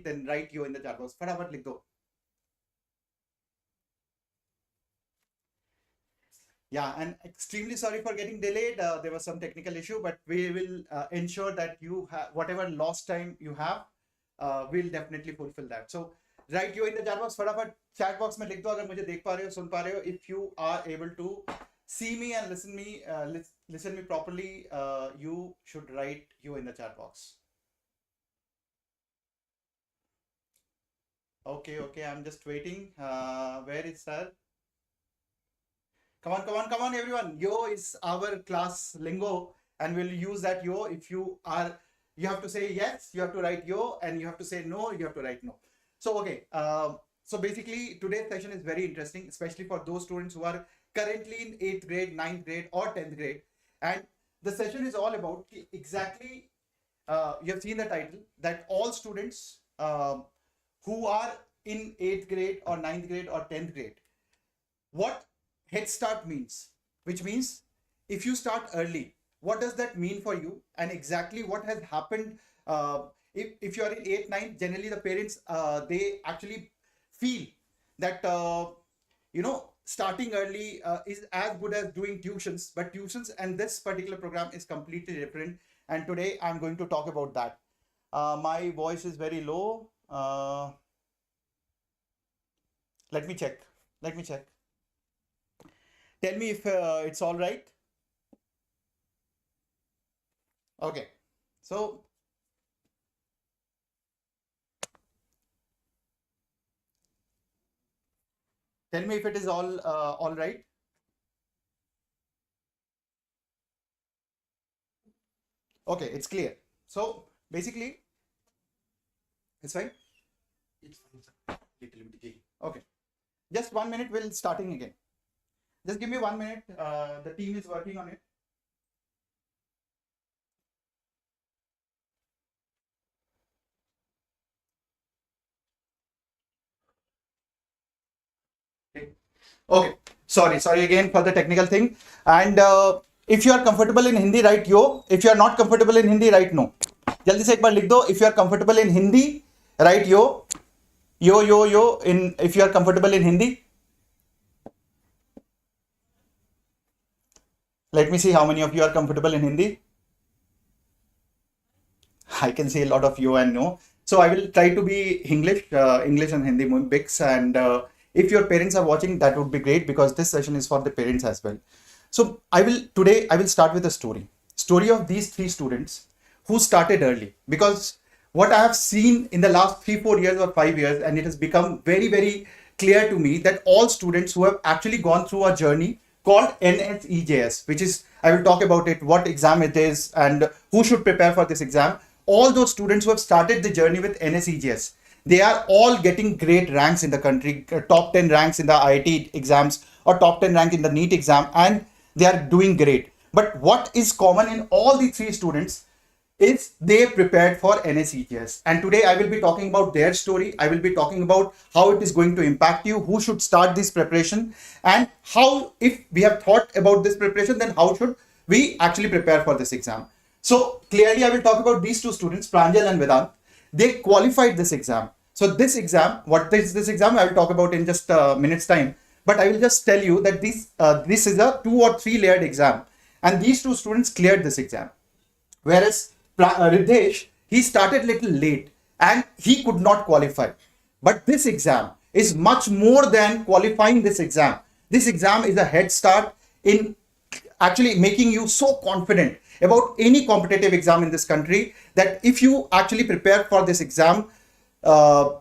it, then write yo in the chat box. फटाफट लिख दो. Yeah, and extremely sorry for getting delayed. There was some technical issue, but we will ensure that you have whatever lost time you have, we'll definitely fulfill that. So write yo in the chat box. फटाफट chat box में लिख दो अगर मुझे देख पा रहे हो, सुन पा रहे हो. If you are able to see me and listen me properly, you should write yo in the chat box. Okay, I'm just waiting. Where is sir? Come on, everyone. Yo is our class lingo, and we'll use that yo. If you have to say yes, you have to write yo, and you have to say no, you have to write no. So, okay. So basically, today's session is very interesting, especially for those students who are currently in 8th grade, 9th grade, or 10th grade. And the session is all about exactly, you have seen the title, that all students who are in 8th grade or 9th grade or 10th grade, what Head Start means, which means if you start early, what does that mean for you, and exactly what has happened. If you are in 8th, 9th, generally the parents, they actually feel that, starting early is as good as doing tuitions, but tuitions and this particular program is completely different. And today I'm going to talk about that. My voice is very low. Let me check. Tell me if it's all right. Okay. So tell me if it is all right. Okay, it's clear. So basically, it's fine. It's fine. Little bit. Okay. Just 1 minute. We'll starting again. Just give me 1 minute. The team is working on it. Okay. Sorry again for the technical thing. And if you are comfortable in Hindi, write yo. If you are not comfortable in Hindi, write no. जल्दी से एक बार लिख दो. If you are comfortable in Hindi, write yo. Yo. If you are comfortable in Hindi. Let me see how many of you are comfortable in Hindi. I can see a lot of you and no. So I will try to be English and Hindi mix. And if your parents are watching, that would be great, because this session is for the parents as well. So today I will start with a story of these 3 students who started early, because what I have seen in the last 3-4 years or 5 years, and it has become very, very clear to me that all students who have actually gone through a journey called NSEJS, which is, I will talk about it, what exam it is and who should prepare for this exam. All those students who have started the journey with NSEJS, they are all getting great ranks in the country, top 10 ranks in the IIT exams or top 10 rank in the NEET exam, and they are doing great. But what is common in all the 3 students is they prepared for NSEJS. And today I will be talking about their story. I will be talking about how it is going to impact you, who should start this preparation, and how, if we have thought about this preparation, then how should we actually prepare for this exam. So clearly I will talk about these 2 students, Pranjal and Vedant. They qualified this exam. So this exam, what is this exam? I will talk about in just a minute's time. But I will just tell you that this is a 2 or 3 layered exam. And these 2 students cleared this exam. Whereas Ridhesh, he started little late and he could not qualify. But this exam is much more than qualifying this exam. This exam is a head start in actually making you so confident about any competitive exam in this country, that if you actually prepare for this exam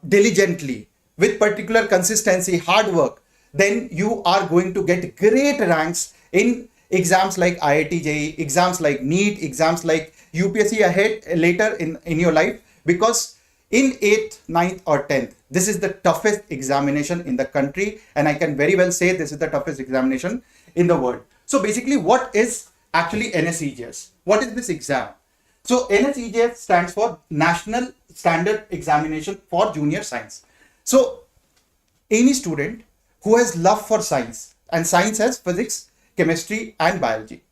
diligently, with particular consistency, hard work, then you are going to get great ranks in exams like IIT JEE, exams like NEET, exams like UPSC ahead later in your life, because in 8th, 9th or 10th, this is the toughest examination in the country, and I can very well say this is the toughest examination in the world. So basically, what is actually NSEJS? What is this exam? So NSEJS stands for National Standard Examination for Junior Science. So any student who has love for science, and science has physics, chemistry and biology.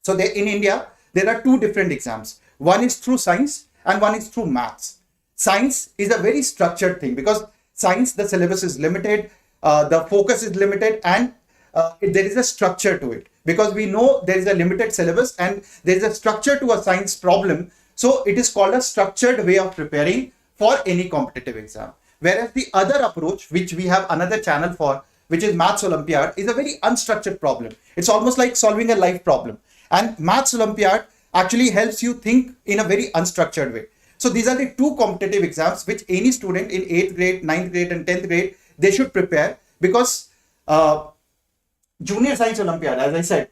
So in India, there are 2 different exams. One is through science and one is through maths. Science is a very structured thing because science, the syllabus is limited, the focus is limited, and there is a structure to it because we know there is a limited syllabus and there is a structure to a science problem. So it is called a structured way of preparing for any competitive exam. Whereas the other approach, which we have another channel for, which is Maths Olympiad, is a very unstructured problem. It's almost like solving a life problem. And Maths Olympiad actually helps you think in a very unstructured way. So these are the two competitive exams which any student in 8th grade, 9th grade and 10th grade, they should prepare because Junior Science Olympiad, as I said,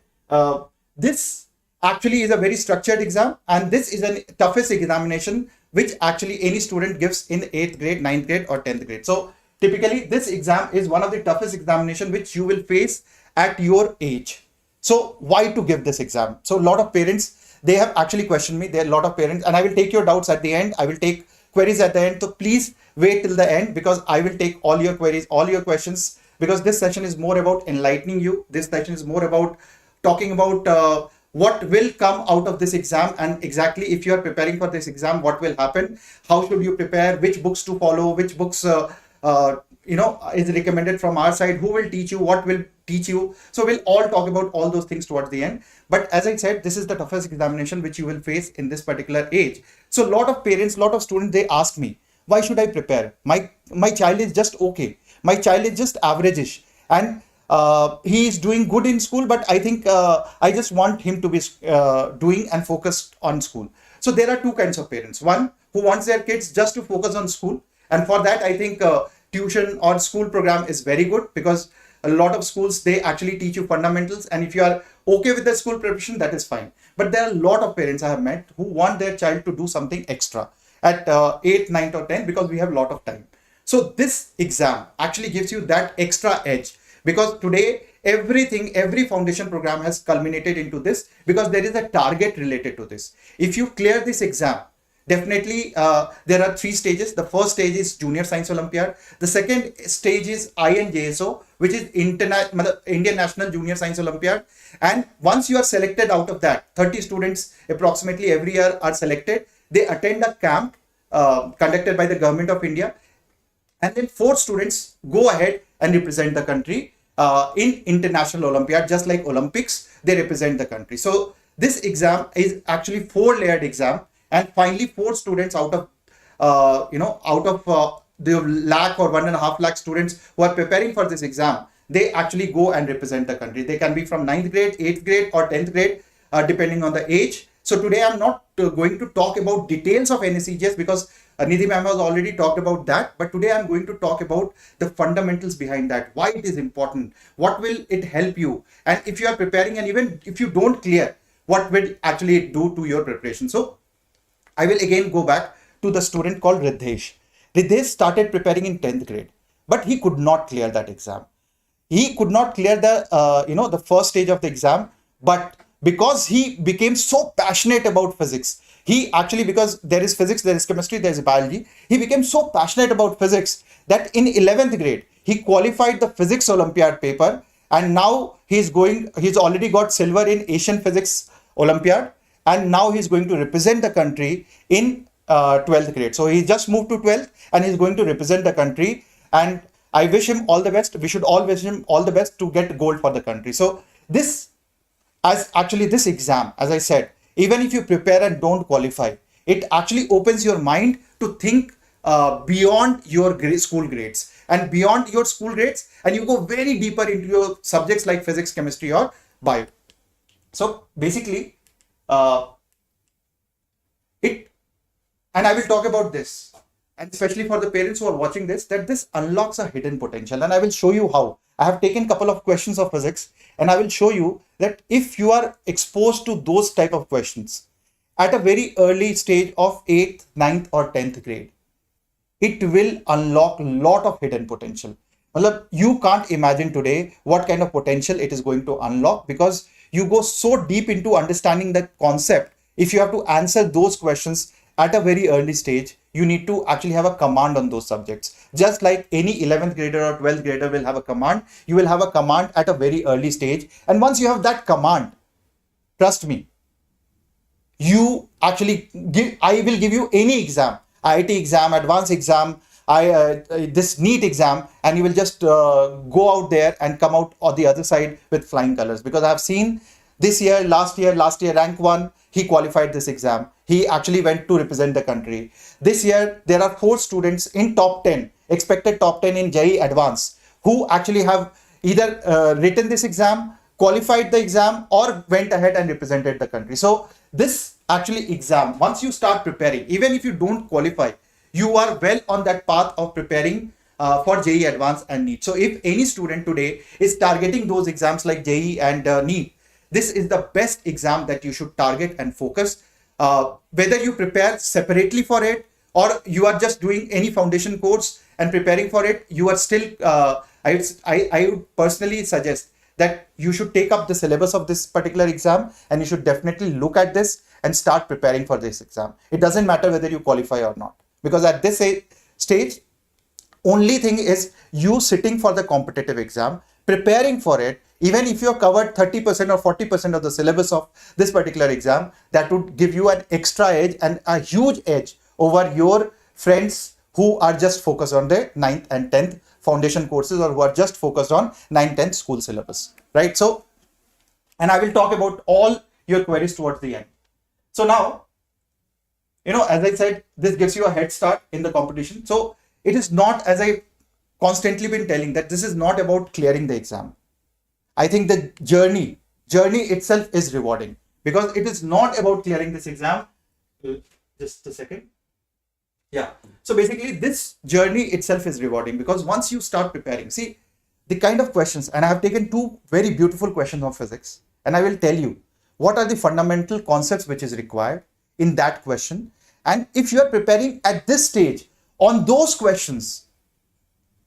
this actually is a very structured exam, and this is the toughest examination which actually any student gives in 8th grade, 9th grade or 10th grade. So typically this exam is one of the toughest examination which you will face at your age. So why to give this exam? So a lot of parents, they have actually questioned me. There are a lot of parents, and I will take your doubts at the end. I will take queries at the end. So please wait till the end because I will take all your queries, all your questions, because this session is more about enlightening you. This session is more about talking about what will come out of this exam, and exactly if you are preparing for this exam, what will happen, how should you prepare, which books to follow, which books is recommended from our side, who will teach you, what will teach you. So we'll all talk about all those things towards the end. But as I said, this is the toughest examination which you will face in this particular age. So a lot of parents, a lot of students, they ask me, why should I prepare? My child is just okay. My child is just average-ish, and he is doing good in school, but I think I just want him to be doing and focused on school. So there are two kinds of parents. One who wants their kids just to focus on school, and for that I think tuition or school program is very good because a lot of schools, they actually teach you fundamentals, and if you are okay with the school preparation, that is fine. But there are a lot of parents I have met who want their child to do something extra at 8th, 9th or 10th because we have a lot of time. So this exam actually gives you that extra edge because today every foundation program has culminated into this because there is a target related to this. If you clear this exam, definitely there are 3 stages. The first stage is Junior Science Olympiad. The second stage is INJSO, which is Indian National Junior Science Olympiad. And once you are selected out of that, 30 students approximately every year are selected. They attend a camp conducted by the Government of India. And then 4 students go ahead and represent the country in International Olympiad, just like Olympics, they represent the country. So this exam is actually 4-layered exam, and finally 4 students out of the lakh or 1.5 lakh students who are preparing for this exam, they actually go and represent the country. They can be from 9th grade, 8th grade or 10th grade, depending on the age. So today I'm not going to talk about details of NSEGS because Nidhi ma'am has already talked about that, but today I'm going to talk about the fundamentals behind that, why it is important, what will it help you, and if you are preparing, and even if you don't clear, what will actually do to your preparation. So I will again go back to the student called Riddhesh. Riddhesh started preparing in 10th grade, but he could not clear that exam. He could not clear the first stage of the exam, but because he became so passionate about physics, he actually, because there is physics, there is chemistry, there is biology, he became so passionate about physics that in 11th grade, he qualified the physics Olympiad paper, and now he's already got silver in Asian Physics Olympiad, and now he's going to represent the country in 12th grade. So he just moved to 12th and he's going to represent the country, and I wish him all the best. We should all wish him all the best to get gold for the country. So this exam, as I said, even if you prepare and don't qualify, it actually opens your mind to think beyond your school grades and beyond your school grades, and you go very deeper into your subjects like physics, chemistry or bio. So basically, and I will talk about this, and especially for the parents who are watching this, that this unlocks a hidden potential, and I will show you how. I have taken a couple of questions of physics, and I will show you that if you are exposed to those type of questions at a very early stage of 8th, 9th or 10th grade, it will unlock a lot of hidden potential. You can't imagine today what kind of potential it is going to unlock, because you go so deep into understanding the concept. If you have to answer those questions at a very early stage, you need to actually have a command on those subjects. Just like any 11th grader or 12th grader will have a command, you will have a command at a very early stage. And once you have that command, trust me, I will give you any exam. IIT exam, advanced exam, this NEET exam, and you will just go out there and come out on the other side with flying colors. Because I've seen this year, last year, rank one, he qualified this exam. He actually went to represent the country. This year, there are 4 students in top 10, expected top 10 in JEE Advanced, who actually have either written this exam, qualified the exam, or went ahead and represented the country. So this actually exam, once you start preparing, even if you don't qualify, you are well on that path of preparing for JEE Advanced and NEET. So if any student today is targeting those exams like JEE and NEET, this is the best exam that you should target and focus. Whether you prepare separately for it or you are just doing any foundation course and preparing for it, you are still, I would personally suggest that you should take up the syllabus of this particular exam, and you should definitely look at this and start preparing for this exam. It doesn't matter whether you qualify or not, because at this stage, only thing is you sitting for the competitive exam, preparing for it. Even if you're covered 30% or 40% of the syllabus of this particular exam, that would give you an extra edge and a huge edge over your friends who are just focused on the 9th and 10th foundation courses, or who are just focused on 9th, 10th school syllabus, right? So, and I will talk about all your queries towards the end. So now, as I said, this gives you a head start in the competition. So it is not, as I constantly been telling, that this is not about clearing the exam. I think the journey itself is rewarding, because it is not about clearing this exam. Just a second. Yeah. So basically this journey itself is rewarding, because once you start preparing, see the kind of questions, and I have taken 2 very beautiful questions of physics, and I will tell you what are the fundamental concepts which is required in that question. And if you are preparing at this stage on those questions,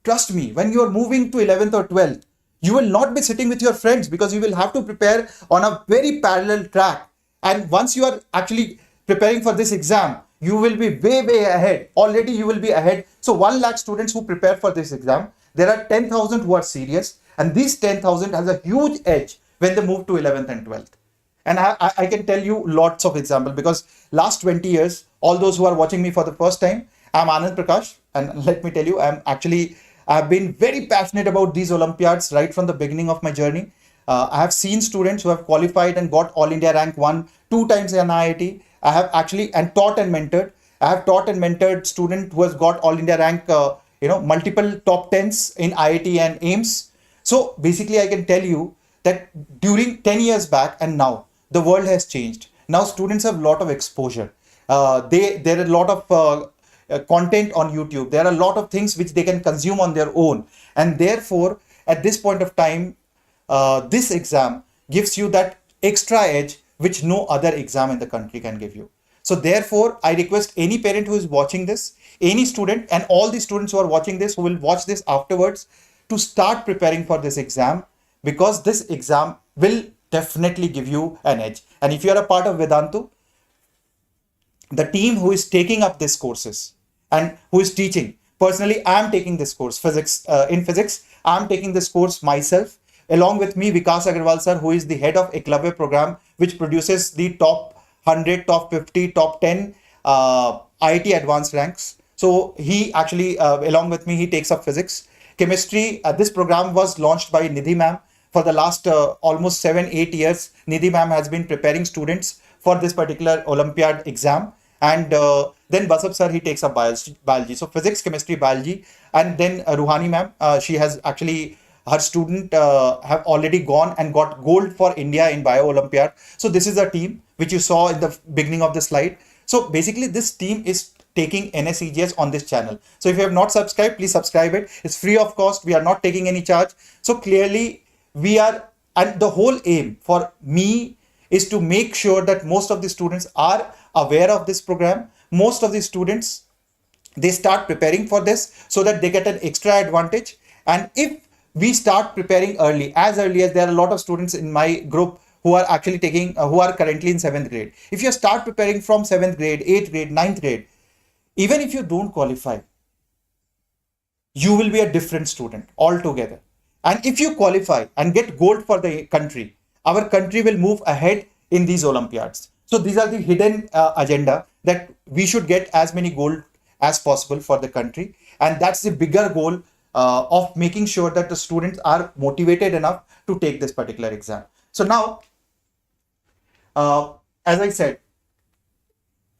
trust me, when you are moving to 11th or 12th, you will not be sitting with your friends, because you will have to prepare on a very parallel track. And once you are actually preparing for this exam, you will be way ahead. Already you will be ahead. So 1 lakh students who prepare for this exam, there are 10,000 who are serious, and these 10,000 has a huge edge when they move to 11th and 12th. And I can tell you lots of examples, because last 20 years, all those who are watching me for the first time, I'm Anand Prakash, and let me tell you, I've been very passionate about these Olympiads right from the beginning of my journey. I have seen students who have qualified and got All India rank 1 2 times in IIT. I have actually taught and mentored. I have taught and mentored student who has got All India rank, multiple top 10s in IIT and AIIMS. So basically, I can tell you that during 10 years back and now, the world has changed. Now students have a lot of exposure. There are a lot of content on YouTube. There are a lot of things which they can consume on their own. And therefore, at this point of time, this exam gives you that extra edge which no other exam in the country can give you. So therefore, I request any parent who is watching this, any student, and all the students who are watching this, who will watch this afterwards, to start preparing for this exam, because this exam will definitely give you an edge. And if you are a part of Vedantu, the team who is taking up these courses and who is teaching, personally, I am taking this course, in physics, I am taking this course myself. Along with me, Vikas Agarwal sir, who is the head of Eklavya program, which produces the top 100, top 50, top 10 IIT advanced ranks. So he actually, along with me, he takes up physics. Chemistry, this program was launched by Nidhi ma'am. For the last almost 7-8 years, Nidhi ma'am has been preparing students for this particular Olympiad exam. And then Basab sir, he takes up biology. So physics, chemistry, biology. And then Ruhani ma'am, she has actually, her student have already gone and got gold for India in Bio Olympiad. So this is a team which you saw in the beginning of the slide. So basically this team is taking NSEGS on this channel. So if you have not subscribed, please subscribe it. It's free of cost. We are not taking any charge. So clearly we are, and the whole aim for me is to make sure that most of the students are aware of this program. Most of the students, they start preparing for this so that they get an extra advantage. And if we start preparing early as there are a lot of students in my group who are actually taking, who are currently in 7th grade. If you start preparing from 7th grade, 8th grade, 9th grade, even if you don't qualify, you will be a different student altogether. And if you qualify and get gold for the country, our country will move ahead in these Olympiads. So these are the hidden agenda, that we should get as many gold as possible for the country. And that's the bigger goal of making sure that the students are motivated enough to take this particular exam. So now, as I said,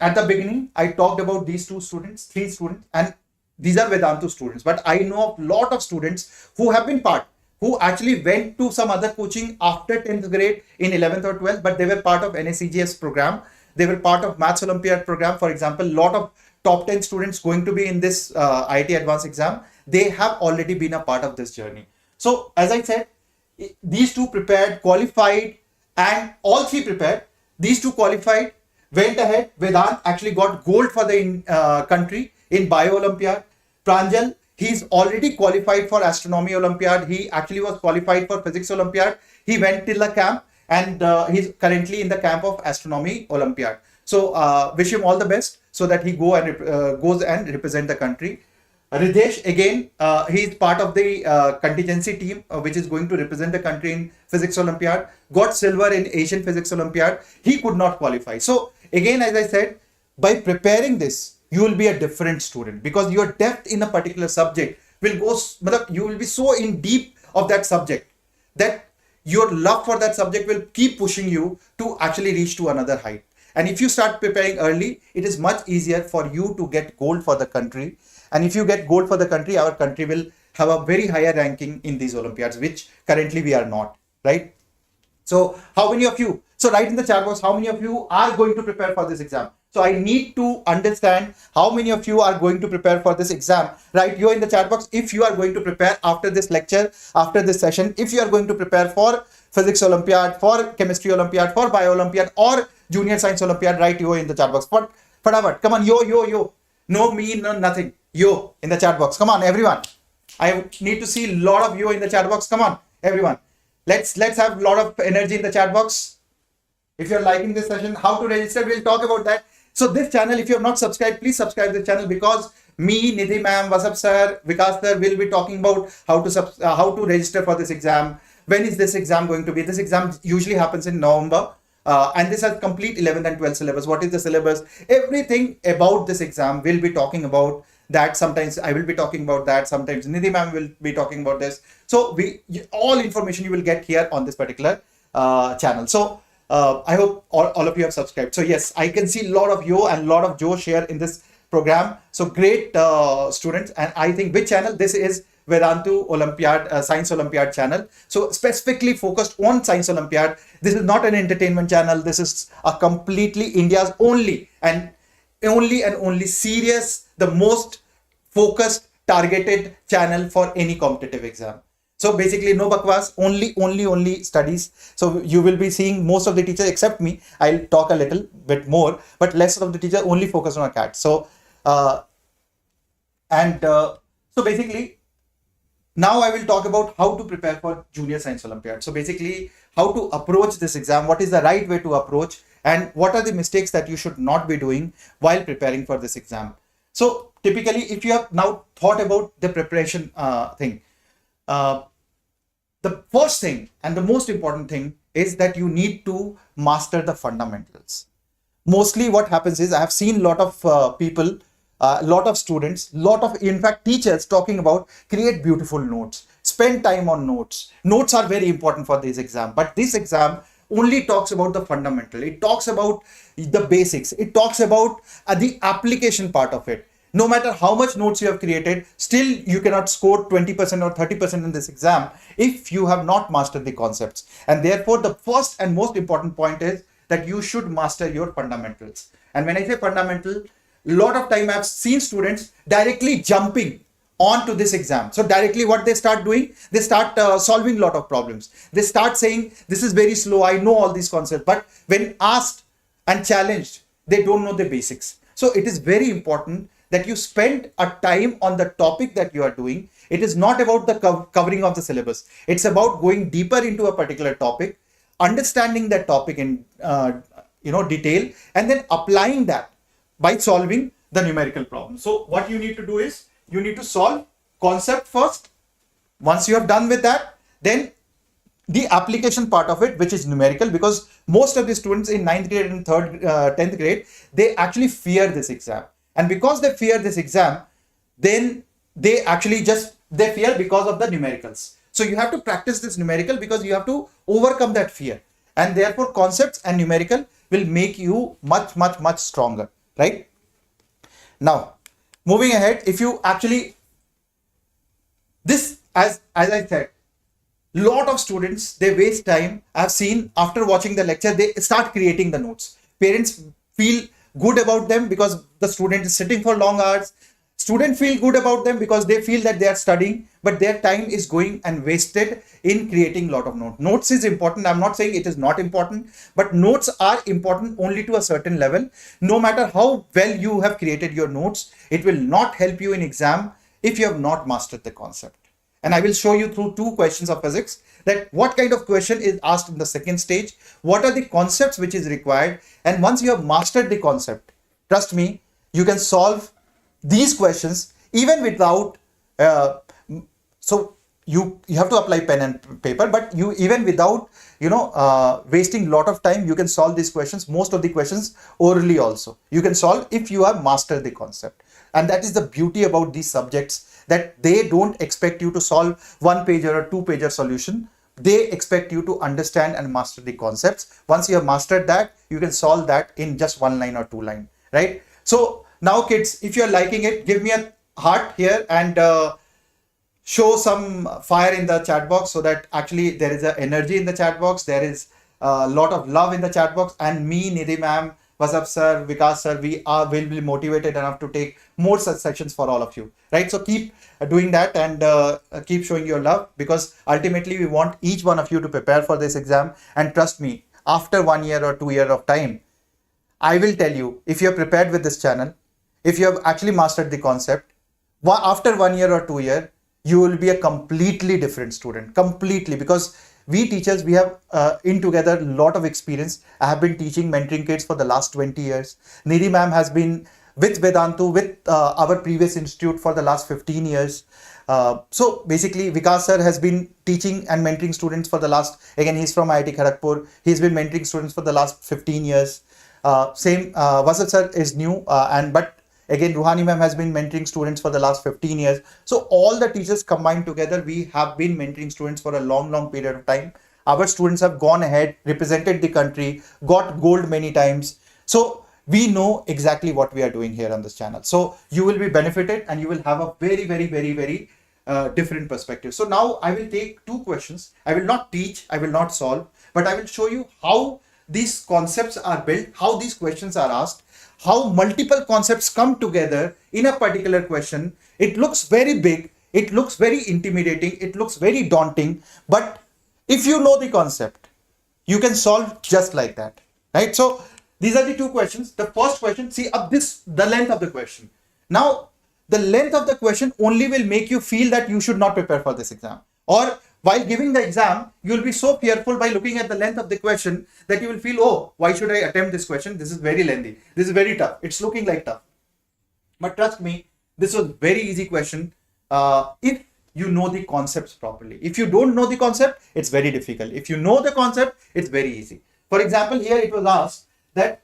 at the beginning, I talked about these three students, and these are Vedantu students. But I know of a lot of students who have been who actually went to some other coaching after 10th grade in 11th or 12th, but they were part of NACGS program. They were part of Maths Olympiad program. For example, a lot of top 10 students going to be in this IIT Advanced exam. They have already been a part of this journey. So as I said, these two prepared, qualified, and all three prepared. These two qualified, went ahead. Vedant actually got gold for the country in Bio Olympiad. Pranjal, he's already qualified for Astronomy Olympiad. He actually was qualified for Physics Olympiad. He went till the camp, and he's currently in the camp of Astronomy Olympiad. So wish him all the best so that he goes and represent the country. Ridesh, again, he is part of the contingency team which is going to represent the country in Physics Olympiad. Got silver in Asian Physics Olympiad. He could not qualify. So again, as I said, by preparing this, you will be a different student because your depth in a particular subject will go, you will be so in deep of that subject that your love for that subject will keep pushing you to actually reach to another height. And if you start preparing early, it is much easier for you to get gold for the country. And if you get gold for the country, our country will have a very higher ranking in these Olympiads, which currently we are not, right? So how many of you, so write in the chat box, how many of you are going to prepare for this exam? So I need to understand how many of you are going to prepare for this exam. Write here in the chat box if you are going to prepare after this lecture, after this session, if you are going to prepare for Physics Olympiad, for Chemistry Olympiad, for Bio Olympiad, or Junior Science Olympiad. Write yo in the chat box. Fatavat, come on, yo. No, me, no, nothing. Yo in the chat box. Come on, everyone. I need to see a lot of you in the chat box. Come on, everyone. Let's have a lot of energy in the chat box. If you're liking this session, how to register, we'll talk about that. So this channel, if you have not subscribed, please subscribe to the channel because me, Nidhi ma'am, Vasap sir, Vikas sir will be talking about how to register for this exam. When is this exam going to be? This exam usually happens in November. And this has complete 11th and 12th syllabus. What is the syllabus? Everything about this exam we'll be talking about that. Sometimes I will be talking about that. Sometimes Nidhi ma'am will be talking about this. So all information you will get here on this particular channel. So I hope all of you have subscribed. So yes, I can see a lot of you and a lot of Joe share in this program. So great students. And I think which channel? This is Vedantu Olympiad, Science Olympiad channel. So specifically focused on Science Olympiad. This is not an entertainment channel. This is a completely India's only serious, the most focused, targeted channel for any competitive exam. So basically no bakwas, only studies. So you will be seeing most of the teachers except me. I'll talk a little bit more, but less of the teachers only focus on a CAT. So, so basically, now I will talk about how to prepare for Junior Science Olympiad. So basically, how to approach this exam, what is the right way to approach, and what are the mistakes that you should not be doing while preparing for this exam. So typically, if you have now thought about the preparation thing, the first thing and the most important thing is that you need to master the fundamentals. Mostly what happens is I have seen a lot of people, a lot of students, in fact teachers talking about create beautiful notes, spend time on notes. Notes are very important for this exam, but this exam only talks about the fundamental. It talks about the basics. It talks about the application part of it. No matter how much notes you have created, still you cannot score 20% or 30% in this exam if you have not mastered the concepts. And therefore, the first and most important point is that you should master your fundamentals. And when I say fundamental, a lot of time I've seen students directly jumping onto this exam. So directly what they start doing, they start solving a lot of problems. They start saying, this is very slow, I know all these concepts. But when asked and challenged, they don't know the basics. So it is very important that you spend a time on the topic that you are doing. It is not about the covering of the syllabus. It's about going deeper into a particular topic, understanding that topic in detail, and then applying that by solving the numerical problem. So what you need to do is you need to solve concept first. Once you have done with that, then the application part of it, which is numerical, because most of the students in 9th grade and 10th grade, they actually fear this exam. And because they fear this exam, then they actually they fear because of the numericals. So you have to practice this numerical because you have to overcome that fear. And therefore concepts and numerical will make you much, much, much stronger, right? Now, moving ahead, if you actually, this, as I said, lot of students, they waste time. I've seen after watching the lecture, they start creating the notes. Parents feel good about them because the student is sitting for long hours. Students feel good about them because they feel that they are studying, but their time is going and wasted in creating a lot of notes. Notes is important. I'm not saying it is not important, but notes are important only to a certain level. No matter how well you have created your notes, it will not help you in exam if you have not mastered the concept. And I will show you through 2 questions of physics that what kind of question is asked in the second stage, what are the concepts which is required. And once you have mastered the concept, trust me, you can solve these questions even without, so you have to apply pen and paper, but you even without, wasting a lot of time, you can solve these questions, most of the questions orally also. You can solve if you have mastered the concept. And that is the beauty about these subjects, that they don't expect you to solve 1-pager or 2-pager solution. They expect you to understand and master the concepts. Once you have mastered that, you can solve that in just 1 line or 2 line, right? So now kids, if you're liking it, give me a heart here and show some fire in the chat box so that actually there is a energy in the chat box. There is a lot of love in the chat box, and me, Nidhi ma'am, Vasap sir, Vikas sir, will be motivated enough to take more such sessions for all of you, right? So keep doing that and keep showing your love, because ultimately we want each one of you to prepare for this exam. And trust me, after 1 year or 2 years of time, I will tell you, if you are prepared with this channel, if you have actually mastered the concept, after 1 year or 2 years, you will be a completely different student, completely, because we teachers, we have in together a lot of experience. I have been teaching, mentoring kids for the last 20 years. Nidhi ma'am has been with Vedantu, with our previous institute for the last 15 years. So basically, Vikas sir has been teaching and mentoring students for the last, again, he's from IIT Kharagpur. He's been mentoring students for the last 15 years. Vasant sir is new, but again, Ruhani ma'am has been mentoring students for the last 15 years. So all the teachers combined together, we have been mentoring students for a long, long period of time. Our students have gone ahead, represented the country, got gold many times. So we know exactly what we are doing here on this channel. So you will be benefited and you will have a very, very, very, very different perspective. So now I will take 2 questions. I will not teach, I will not solve, but I will show you how these concepts are built, how these questions are asked, how multiple concepts come together in a particular question. It looks very big, it looks very intimidating, it looks very daunting, but if you know the concept, you can solve just like that, right? So these are the 2 questions. The first question, see up this, the length of the question. Now, the length of the question only will make you feel that you should not prepare for this exam. Or while giving the exam, you will be so fearful by looking at the length of the question that you will feel, oh, why should I attempt this question? This is very lengthy. This is very tough. It's looking like tough. But trust me, this was very easy question if you know the concepts properly. If you don't know the concept, it's very difficult. If you know the concept, it's very easy. For example, here it was asked that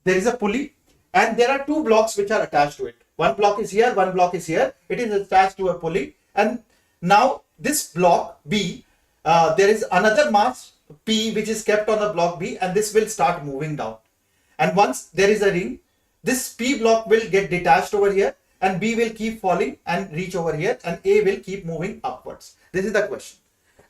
there is a pulley and there are 2 blocks which are attached to it. One block is here, one block is here. It is attached to a pulley, and now this block B, there is another mass P which is kept on the block B, and this will start moving down. And once there is a ring, this P block will get detached over here and B will keep falling and reach over here, and A will keep moving upwards. This is the question.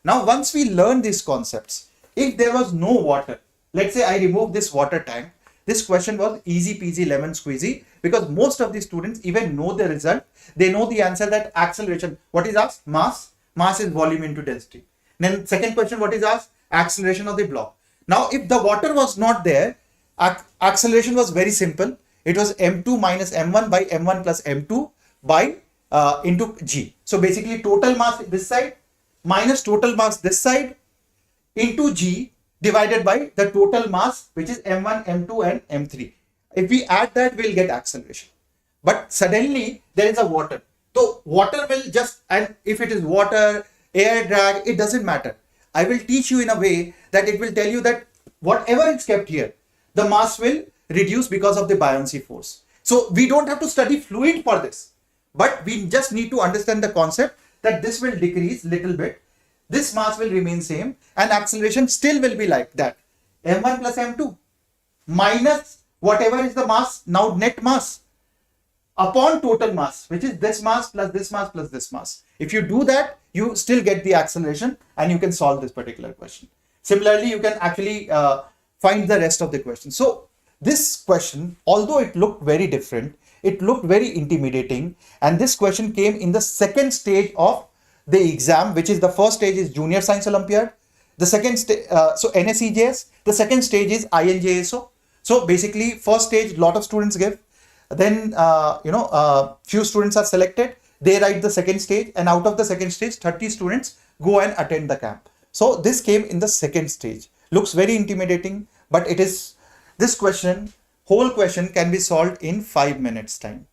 Now, once we learn these concepts, if there was no water, let's say I remove this water tank, this question was easy peasy lemon squeezy, because most of the students even know the result. They know the answer, that acceleration, what is asked? Mass. Mass is volume into density. Then second question, what is asked? Acceleration of the block. Now, if the water was not there, acceleration was very simple. It was m2 minus m1 by m1 plus m2 by into g. So basically total mass this side minus total mass this side into g divided by the total mass, which is m1, m2 and m3. If we add that, we'll get acceleration. But suddenly there is a water. So water will just, and if it is water, air drag, it doesn't matter. I will teach you in a way that it will tell you that whatever is kept here, the mass will reduce because of the buoyancy force. So we don't have to study fluid for this, but we just need to understand the concept that this will decrease little bit, this mass will remain same, and acceleration still will be like that, m1 plus m2 minus whatever is the mass, now net mass, upon total mass, which is this mass plus this mass plus this mass. If you do that, you still get the acceleration and you can solve this particular question. Similarly, you can actually find the rest of the question. So this question, although it looked very different, it looked very intimidating, and this question came in the second stage of the exam, which is the first stage is Junior Science Olympiad. The second stage, so NSEJS, the second stage is INJSO. So basically, first stage, lot of students give. Then, few students are selected. They write the second stage, and out of the second stage, 30 students go and attend the camp. So this came in the second stage. Looks very intimidating, but it is, this question, whole question can be solved in 5 minutes time.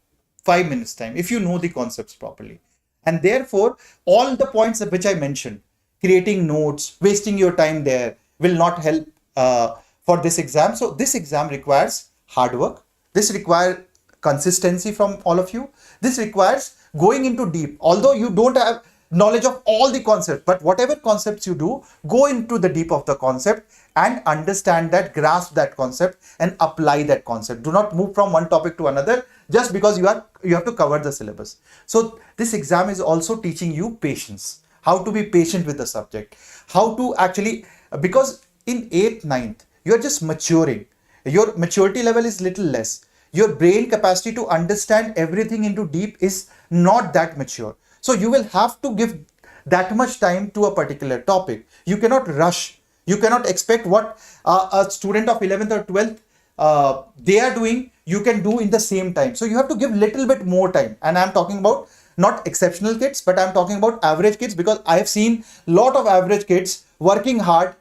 5 minutes time, if you know the concepts properly. And therefore, all the points which I mentioned, creating notes, wasting your time there, will not help for this exam. So this exam requires hard work. This requires consistency from all of you. This requires going into deep. Although you don't have knowledge of all the concepts, but whatever concepts you do, go into the deep of the concept and understand that, grasp that concept and apply that concept. Do not move from one topic to another just because you have to cover the syllabus. So this exam is also teaching you patience, how to be patient with the subject, how to actually, because in 8th, 9th, you are just maturing. Your maturity level is little less. Your brain capacity to understand everything into deep is not that mature. So you will have to give that much time to a particular topic. You cannot rush. You cannot expect what a student of 11th or 12th they are doing, you can do in the same time. So you have to give little bit more time. And I'm talking about not exceptional kids, but I'm talking about average kids, because I have seen a lot of average kids working hard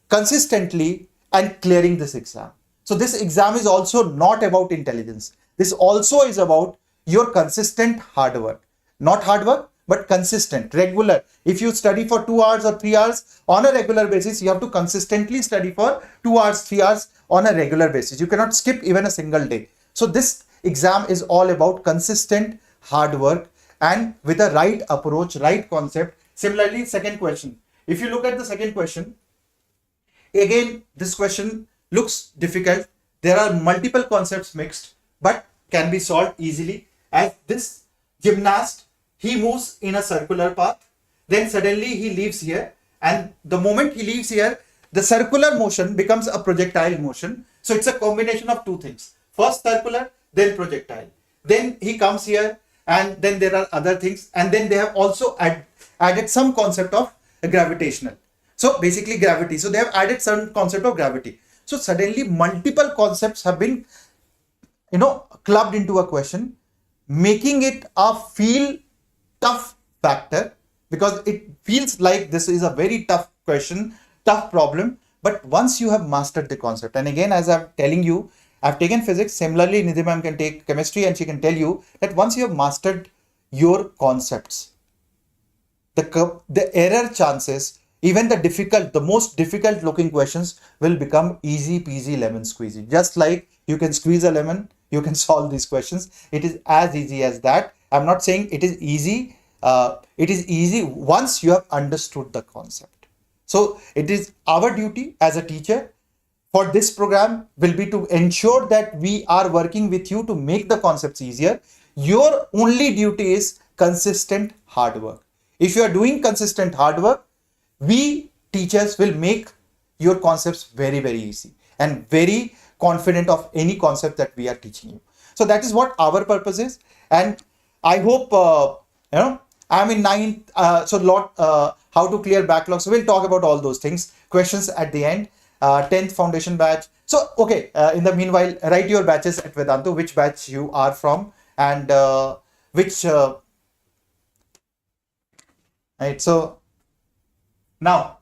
consistently and clearing this exam. So this exam is also not about intelligence. This also is about your consistent hard work. Not hard work, but consistent, regular. If you study for 2 hours or 3 hours on a regular basis, you have to consistently study for 2 hours, 3 hours on a regular basis. You cannot skip even a single day. So this exam is all about consistent hard work and with a right approach, right concept. Similarly, second question. If you look at the second question, again, this question looks difficult. There are multiple concepts mixed, but can be solved easily. As this gymnast, he moves in a circular path, then suddenly he leaves here, and the moment he leaves here, the circular motion becomes a projectile motion. So it's a combination of two things. First circular, then projectile. Then he comes here, and then there are other things, and then they have also added some concept of gravitational. So basically gravity. So they have added some concept of gravity. So suddenly multiple concepts have been, clubbed into a question, making it a feel tough factor, because it feels like this is a very tough question, tough problem. But once you have mastered the concept, and again, as I'm telling you, I've taken physics. Similarly, Nidhi ma'am can take chemistry, and she can tell you that once you have mastered your concepts, the error chances, even the most difficult looking questions will become easy peasy lemon squeezy. Just like you can squeeze a lemon, you can solve these questions. It is as easy as that. I'm not saying it is easy. It is easy once you have understood the concept. So it is our duty as a teacher for this program will be to ensure that we are working with you to make the concepts easier. Your only duty is consistent hard work. If you are doing consistent hard work, we teachers will make your concepts very, very easy and very confident of any concept that we are teaching you. So that is what our purpose is. And I hope, I'm in 9th, how to clear backlog. So we'll talk about all those things, questions at the end. 10th foundation batch. So, okay, in the meanwhile, write your batches at Vedantu, which batch you are from, and right. So now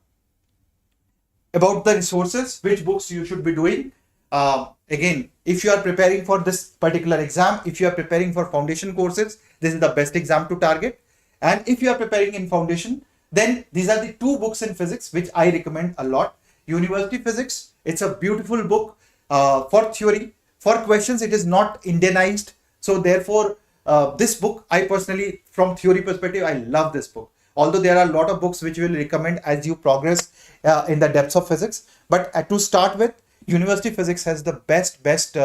about the resources, which books you should be doing. Again, if you are preparing for this particular exam, if you are preparing for foundation courses, this is the best exam to target. And if you are preparing in foundation, then these are the 2 books in physics, which I recommend a lot. University Physics, it's a beautiful book for theory. For questions, it is not Indianized. So therefore, this book, I personally, from theory perspective, I love this book. Although there are a lot of books which will recommend as you progress in the depths of physics. But to start with, university physics has the best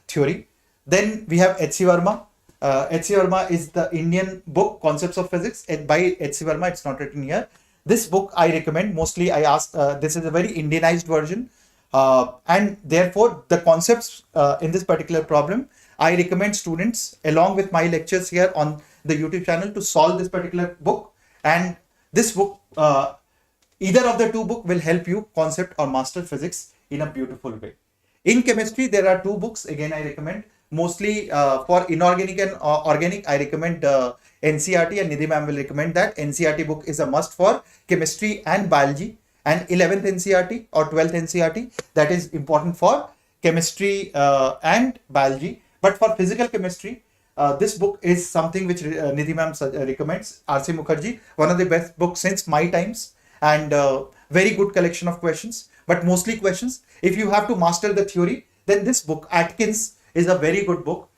theory. Then we have H.C. Verma. H.C. Verma is the Indian book, Concepts of Physics, by H.C. Verma. It's not written here. This book I recommend. Mostly I ask, this is a very Indianized version. And therefore, the concepts in this particular problem, I recommend students, along with my lectures here on the YouTube channel, to solve this particular book. And this book, either of the two books will help you concept or master physics in a beautiful way. In chemistry, there are two books, again, I recommend. Mostly for inorganic and organic, I recommend NCERT, and Nidhi ma'am will recommend that. NCERT book is a must for chemistry and biology. And 11th NCERT or 12th NCERT, that is important for chemistry and biology. But for physical chemistry, this book is something which Nidhi ma'am recommends. R.C. Mukherjee, one of the best books since my times, and very good collection of questions, but mostly questions. If you have to master the theory, then this book, Atkins, is a very good book.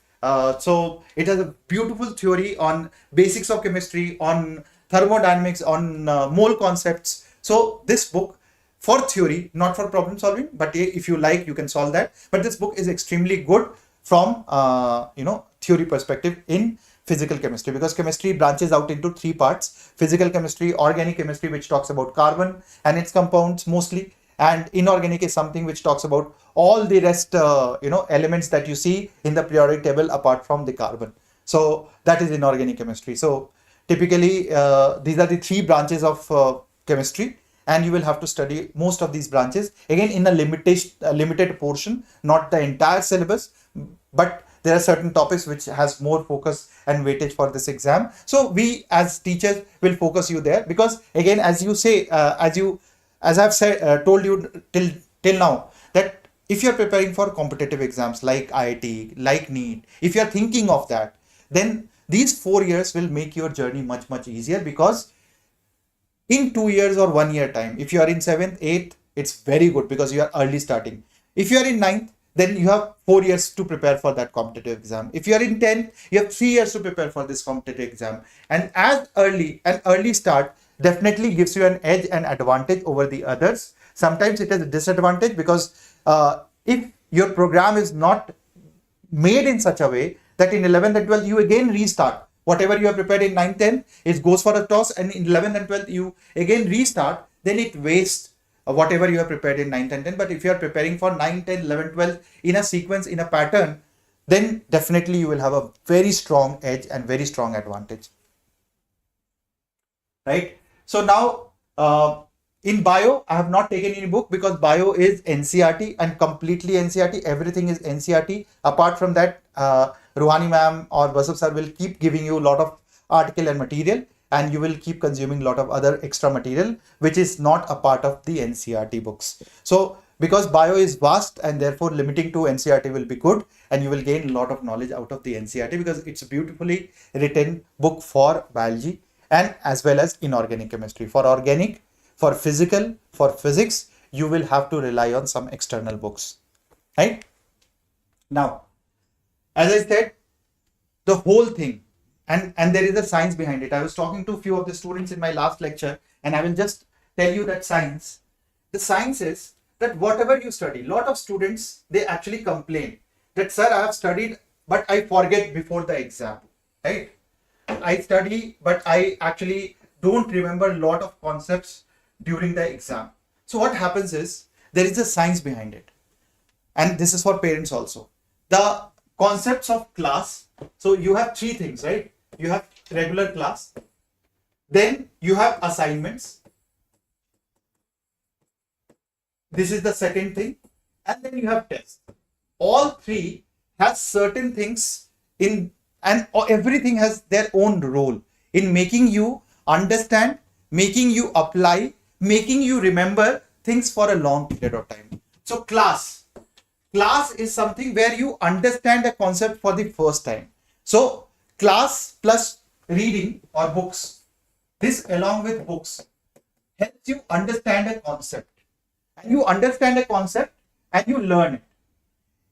So it has a beautiful theory on basics of chemistry, on thermodynamics, on mole concepts. So this book for theory, not for problem solving, but if you like, you can solve that. But this book is extremely good from theory perspective in physical chemistry, because chemistry branches out into three parts: physical chemistry, organic chemistry, which talks about carbon and its compounds mostly, and inorganic is something which talks about all the rest elements that you see in the periodic table apart from the carbon. So that is inorganic chemistry. So typically these are the three branches of chemistry, and you will have to study most of these branches again in a limited portion, not the entire syllabus, but there are certain topics which has more focus and weightage for this exam. So we as teachers will focus you there, because again, as you say, as I've said, told you till now, that if you're preparing for competitive exams like IIT, like NEET, if you're thinking of that, then these 4 years will make your journey much easier, because in 2 years or 1 year time, if you are in 7th, 8th, it's very good because you are early starting. If you are in 9th, then you have 4 years to prepare for that competitive exam. If you are in 10th, you have 3 years to prepare for this competitive exam. And an early start definitely gives you an edge and advantage over the others. Sometimes it is a disadvantage, because if your program is not made in such a way that in 11th and 12th you again restart. Whatever you have prepared in 9th, 10th, it goes for a toss, and in 11th and 12th you again restart, then it wastes whatever you have prepared in 9th and 10th. But if you are preparing for 9, 10, 11, 12 in a sequence, in a pattern, then definitely you will have a very strong edge and very strong advantage. Right? So now in bio, I have not taken any book, because bio is NCERT and completely NCERT. Everything is NCERT. Apart from that, Ruhani ma'am or Basab sir will keep giving you a lot of article and material, and you will keep consuming a lot of other extra material which is not a part of the NCERT books. So because bio is vast, and therefore limiting to NCERT will be good, and you will gain a lot of knowledge out of the NCERT, because it's a beautifully written book for biology and as well as inorganic chemistry. For organic, for physical, for physics, you will have to rely on some external books. Right? Now, as I said, the whole thing, and there is a science behind it. I was talking to a few of the students in my last lecture, and I will just tell you that the science is that whatever you study, lot of students, they actually complain that, sir, I have studied, but I forget before the exam, right? I study, but I actually don't remember a lot of concepts during the exam. So what happens is, there is a science behind it. And this is for parents also. The concepts of class. So you have three things, right? You have regular class. Then you have assignments. This is the second thing. And then you have tests. All three have certain things in, and everything has their own role in making you understand, making you apply, making you remember things for a long period of time. So class is something where you understand a concept for the first time. So class plus reading or books, this along with books helps you understand a concept, and you understand a concept and you learn it.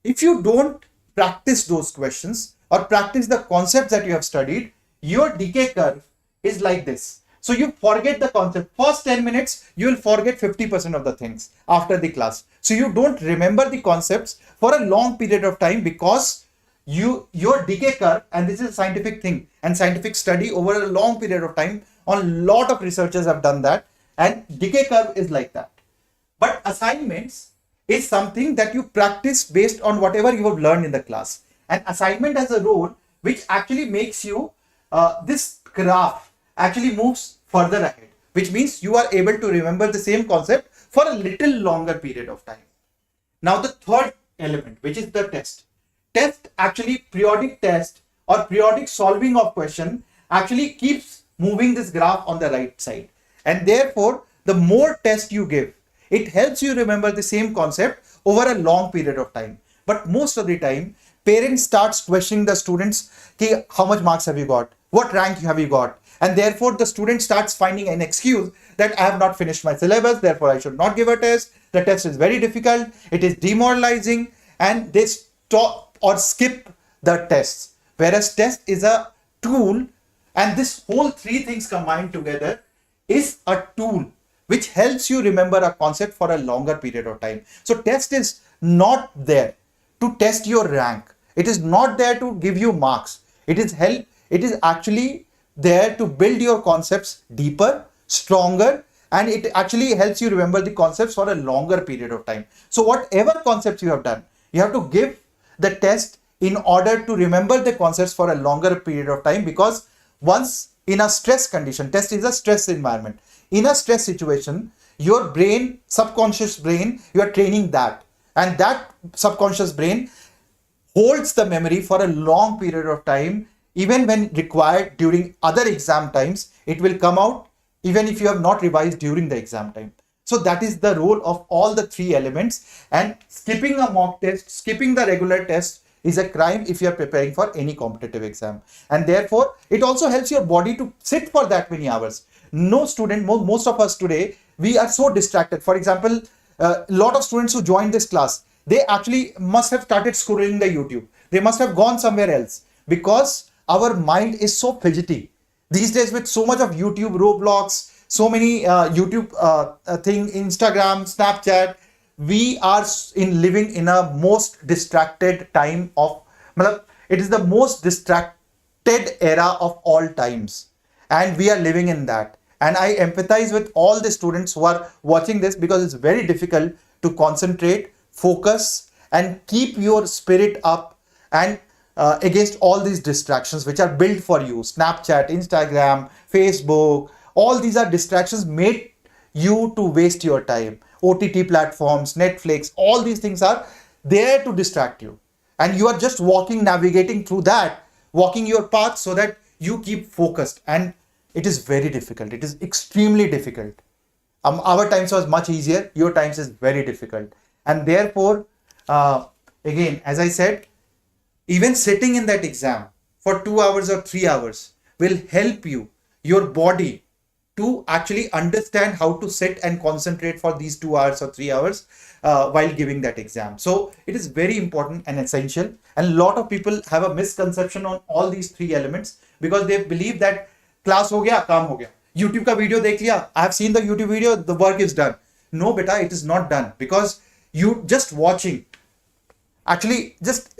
If you don't practice those questions or practice the concepts that you have studied, your decay curve is like this. So you forget the concept. First 10 minutes, you will forget 50% of the things after the class. So you don't remember the concepts for a long period of time because your decay curve, and this is a scientific thing and scientific study over a long period of time, on a lot of researchers have done that, and decay curve is like that. But assignments is something that you practice based on whatever you have learned in the class. And assignment has a role which actually makes you, this graph actually moves further ahead, which means you are able to remember the same concept for a little longer period of time. Now the third element, which is the test. Test actually, periodic test or periodic solving of question actually keeps moving this graph on the right side. And therefore, the more test you give, it helps you remember the same concept over a long period of time. But most of the time, parents starts questioning the students, okay, how much marks have you got? What rank have you got? And therefore, the student starts finding an excuse that I have not finished my syllabus, therefore I should not give a test. The test is very difficult, it is demoralizing, and they stop or skip the tests. Whereas test is a tool, and this whole three things combined together is a tool which helps you remember a concept for a longer period of time. So test is not there to test your rank. It is not there to give you marks. It is actually there to build your concepts deeper, stronger, and it actually helps you remember the concepts for a longer period of time. So whatever concepts you have done, you have to give the test in order to remember the concepts for a longer period of time, because once in a stress condition, test is a stress environment. In a stress situation, your brain, subconscious brain, you are training that, and that subconscious brain holds the memory for a long period of time. Even when required during other exam times, it will come out even if you have not revised during the exam time. So that is the role of all the three elements, and skipping a mock test, skipping the regular test is a crime if you are preparing for any competitive exam. And therefore, it also helps your body to sit for that many hours. No student, most of us today, we are so distracted. For example, a lot of students who joined this class, they actually must have started scrolling the YouTube. They must have gone somewhere else because our mind is so fidgety. These days with so much of YouTube, Roblox, so many YouTube thing, Instagram, Snapchat, we are living in a most distracted time of, it is the most distracted era of all times. And we are living in that. And I empathize with all the students who are watching this, because it's very difficult to concentrate, focus, and keep your spirit up and against all these distractions which are built for you. Snapchat, Instagram, Facebook, all these are distractions made you to waste your time. OTT platforms, Netflix, all these things are there to distract you. And you are just navigating through that, walking your path so that you keep focused. And it is very difficult. It is extremely difficult. Our times was much easier. Your times is very difficult. And therefore, again, as I said, even sitting in that exam for 2 hours or 3 hours will help you, your body, to actually understand how to sit and concentrate for these 2 hours or 3 hours while giving that exam. So it is very important and essential. And a lot of people have a misconception on all these three elements because they believe that class ho gaya, kaam ho gaya. YouTube ka video dekh liya, I have seen the YouTube video, the work is done. No, beta, it is not done, because you just watching. Actually, just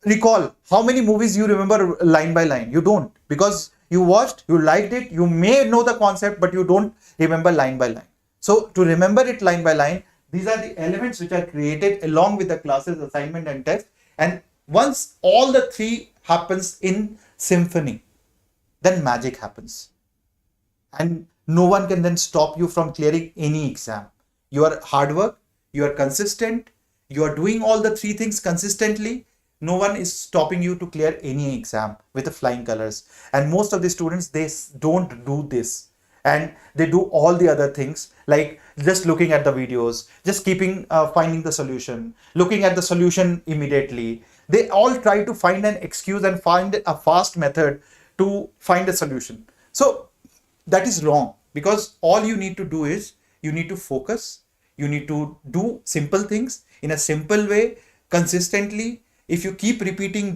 recall how many movies you remember line by line. You don't, because you watched, you liked it, you may know the concept, but you don't remember line by line. So to remember it line by line, these are the elements which are created along with the classes, assignment and test. And once all the three happens in symphony, then magic happens. And no one can then stop you from clearing any exam. Your hard work, you are consistent, you are doing all the three things consistently. No one is stopping you to clear any exam with the flying colors. And most of the students, they don't do this. And they do all the other things, like just looking at the videos, just finding the solution, looking at the solution immediately. They all try to find an excuse and find a fast method to find a solution. So that is wrong, because all you need to do is you need to focus. You need to do simple things in a simple way, consistently, if you keep repeating,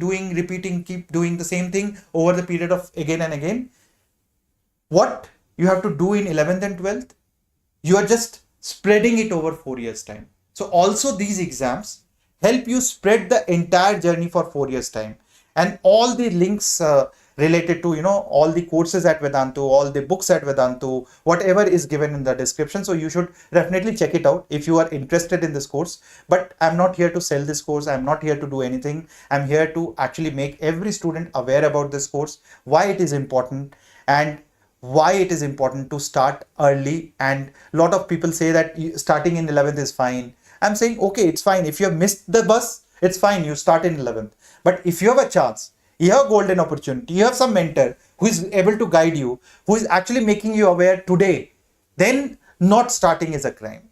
keep doing the same thing over the period of again and again, what you have to do in 11th and 12th, you are just spreading it over 4 years time. So also these exams help you spread the entire journey for 4 years time, and all the links related to all the courses at Vedantu, all the books at Vedantu, whatever is given in the description. So you should definitely check it out if you are interested in this course. But I'm not here to sell this course, I'm not here to do anything. I'm here to actually make every student aware about this course, why it is important, and why it is important to start early. And a lot of people say that starting in 11th is fine. I'm saying, okay, it's fine. If you have missed the bus, it's fine. You start in 11th. But if you have a chance, you have a golden opportunity, you have some mentor who is able to guide you, who is actually making you aware today, then not starting is a crime.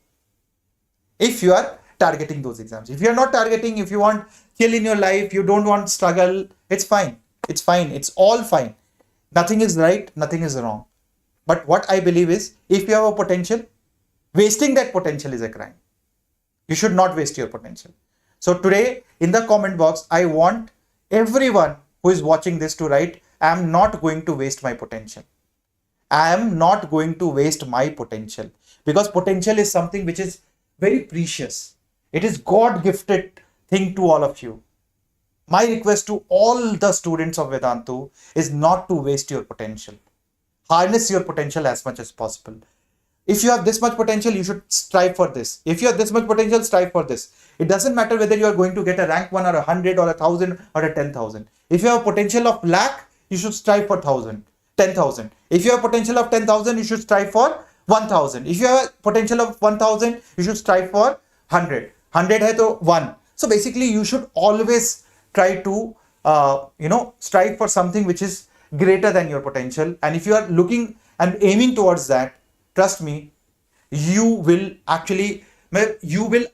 If you are targeting those exams. If you are not targeting, if you want chill in your life, you don't want struggle, it's fine. It's fine. It's all fine. Nothing is right, nothing is wrong. But what I believe is, if you have a potential, wasting that potential is a crime. You should not waste your potential. So today, in the comment box, I want everyone who is watching this to write, I am not going to waste my potential. I am not going to waste my potential, because potential is something which is very precious. It is God-gifted thing to all of you. My request to all the students of Vedantu is not to waste your potential. Harness your potential as much as possible. If you have this much potential, you should strive for this. If you have this much potential, strive for this. It doesn't matter whether you are going to get a rank 1 or 100 or 1,000 or a 10,000. If you have a potential of lakh, you should strive for 1,000, 10,000. If you have potential of 10,000, you should strive for 1,000. If you have a potential of 1,000, you should strive for 100. 100 hai to 1. So basically, you should always try to strive for something which is greater than your potential. And if you are looking and aiming towards that, trust me, you will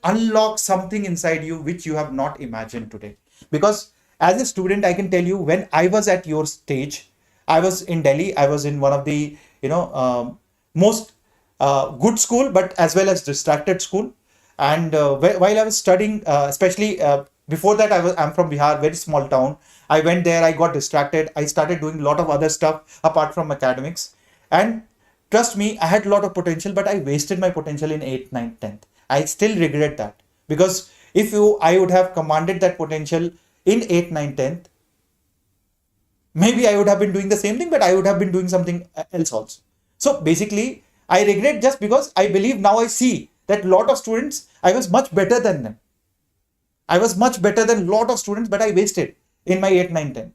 unlock something inside you which you have not imagined today. Because as a student, I can tell you, when I was at your stage, I was in Delhi. I was in one of the most good school, but as well as distracted school. And while I was studying, especially before that, I'm from Bihar, very small town. I went there, I got distracted. I started doing a lot of other stuff apart from academics. And trust me, I had a lot of potential, but I wasted my potential in 8th, 9th, 10th. I still regret that. Because if I would have commanded that potential in 8th, 9th, 10th, maybe I would have been doing the same thing, but I would have been doing something else also. So basically, I regret just because I believe now I see that a lot of students, I was much better than them. I was much better than a lot of students, but I wasted in my 8th, 9th, 10th.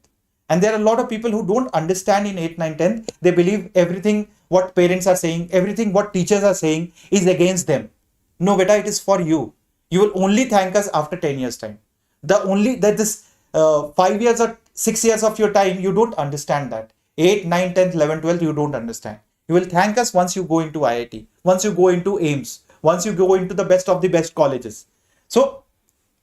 And there are a lot of people who don't understand in 8th, 9th, 10th. They believe everything what parents are saying, everything what teachers are saying is against them. No, beta, it is for you. You will only thank us after 10 years time. This 5 years or 6 years of your time, you don't understand that. 8, 9, 10th, 11, 12th, you don't understand. You will thank us once you go into IIT, once you go into AIMS, once you go into the best of the best colleges. So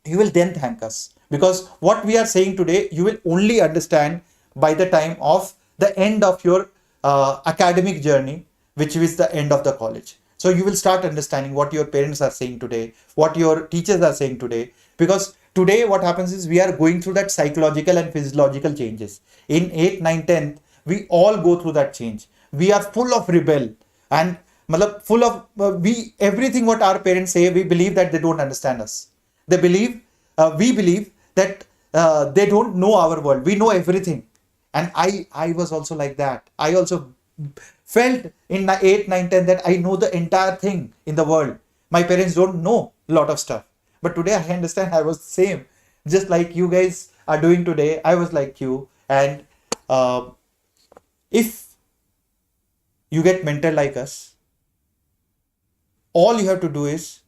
you will then thank us, because what we are saying today, you will only understand by the time of the end of your academic journey, which is the end of the college. So you will start understanding what your parents are saying today, what your teachers are saying today, because today what happens is we are going through that psychological and physiological changes. In 8th, 9th, 10th, we all go through that change. We are full of rebel and full of everything what our parents say, we believe that they don't understand us. We believe that they don't know our world. We know everything. And I was also like that. I also felt in 8th, 9th, 10th that I know the entire thing in the world. My parents don't know a lot of stuff. But today I understand I was the same. Just like you guys are doing today, I was like you. And if you get mentor like us, all you have to do is,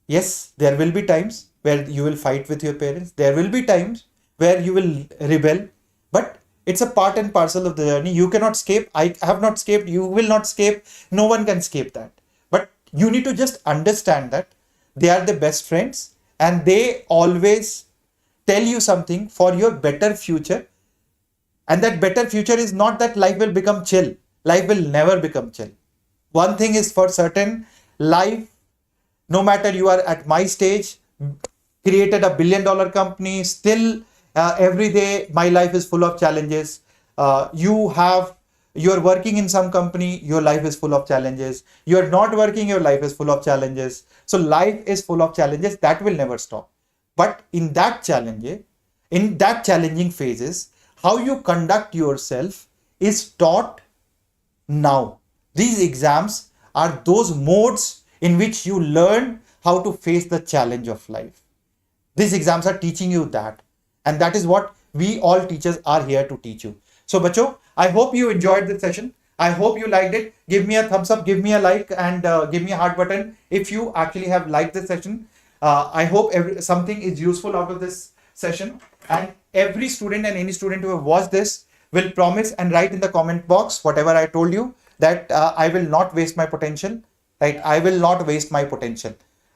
yes, there will be times where you will fight with your parents. There will be times where you will rebel, but it's a part and parcel of the journey. You cannot escape. I have not escaped. You will not escape. No one can escape that. But you need to just understand that they are the best friends and they always tell you something for your better future. And that better future is not that life will become chill. Life will never become chill. One thing is for certain, life, no matter you are at my stage, created a billion-dollar company. Still, every day my life is full of challenges. You're working in some company, your life is full of challenges. You're not working, your life is full of challenges. So life is full of challenges that will never stop. But in that challenging phases, how you conduct yourself is taught now. These exams are those modes in which you learn how to face the challenge of life. These exams are teaching you that. And that is what we all teachers are here to teach you. So, bacho, I hope you enjoyed this session. I hope you liked it. Give me a thumbs up, give me a like, and give me a heart button if you actually have liked this session. I hope something is useful out of this session. And every student and any student who have watched this will promise and write in the comment box whatever I told you, that I will not waste my potential. Right? I will not waste my potential.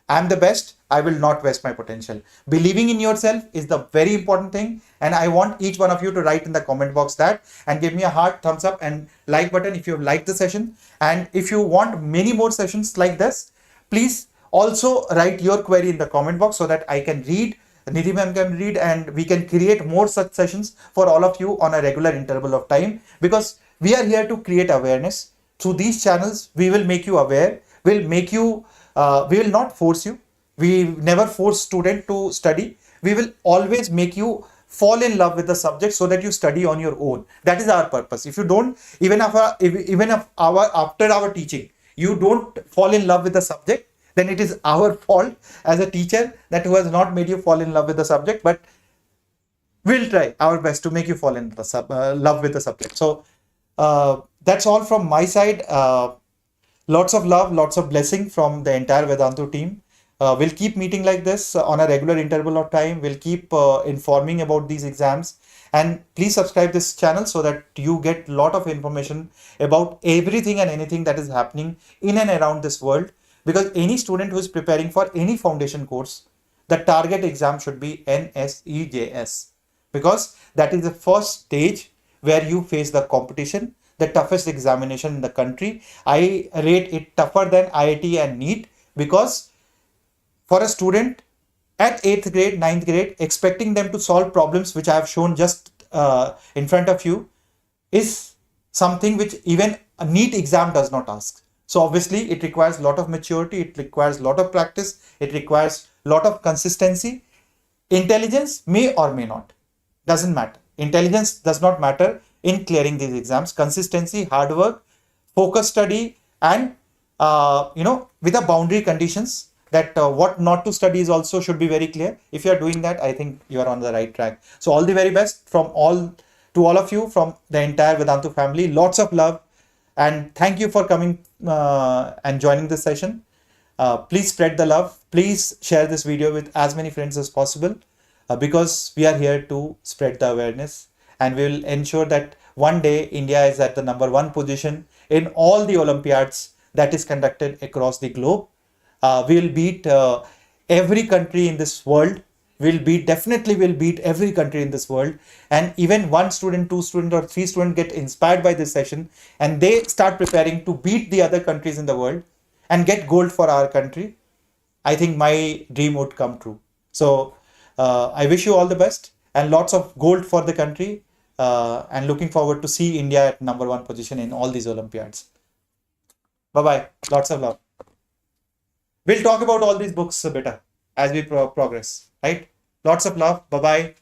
I'm the best. I will not waste my potential. Believing in yourself is the very important thing. And I want each one of you to write in the comment box that, and give me a heart, thumbs up and like button if you have liked the session. And if you want many more sessions like this, please also write your query in the comment box so that I can read, Nidhi ma'am can read, and we can create more such sessions for all of you on a regular interval of time, because we are here to create awareness. Through these channels, we will make you aware, will make you we will not force you. We never force student to study. We will always make you fall in love with the subject so that you study on your own. That is our purpose. If you don't, even if after our teaching, you don't fall in love with the subject, then it is our fault as a teacher that who has not made you fall in love with the subject. But we'll try our best to make you fall in love with the subject. So that's all from my side. Lots of love, lots of blessing from the entire Vedantu team. We'll keep meeting like this on a regular interval of time. We'll keep informing about these exams. And please subscribe this channel so that you get a lot of information about everything and anything that is happening in and around this world. Because any student who is preparing for any foundation course, the target exam should be NSEJS. Because that is the first stage where you face the competition, the toughest examination in the country. I rate it tougher than IIT and NEET, because for a student at 8th grade, 9th grade, expecting them to solve problems which I have shown just in front of you is something which even a NEET exam does not ask. So obviously it requires a lot of maturity, it requires a lot of practice, it requires a lot of consistency. Intelligence may or may not, doesn't matter. Intelligence does not matter in clearing these exams. Consistency, hard work, focus study, and with the boundary conditions that what not to study is also should be very clear. If you are doing that, I think you are on the right track. So all the very best from all of you, from the entire Vedantu family. Lots of love, and thank you for coming and joining this session. Please spread the love. Please share this video with as many friends as possible, because we are here to spread the awareness, and we will ensure that one day India is at the #1 position in all the Olympiads that is conducted across the globe. We will beat every country in this world. Definitely will beat every country in this world. And even one student, two student, or three student get inspired by this session, and they start preparing to beat the other countries in the world and get gold for our country. I think my dream would come true. So I wish you all the best and lots of gold for the country, and looking forward to see India at #1 position in all these Olympiads. Bye-bye. Lots of love. We'll talk about all these books better as we progress, right? Lots of love. Bye-bye.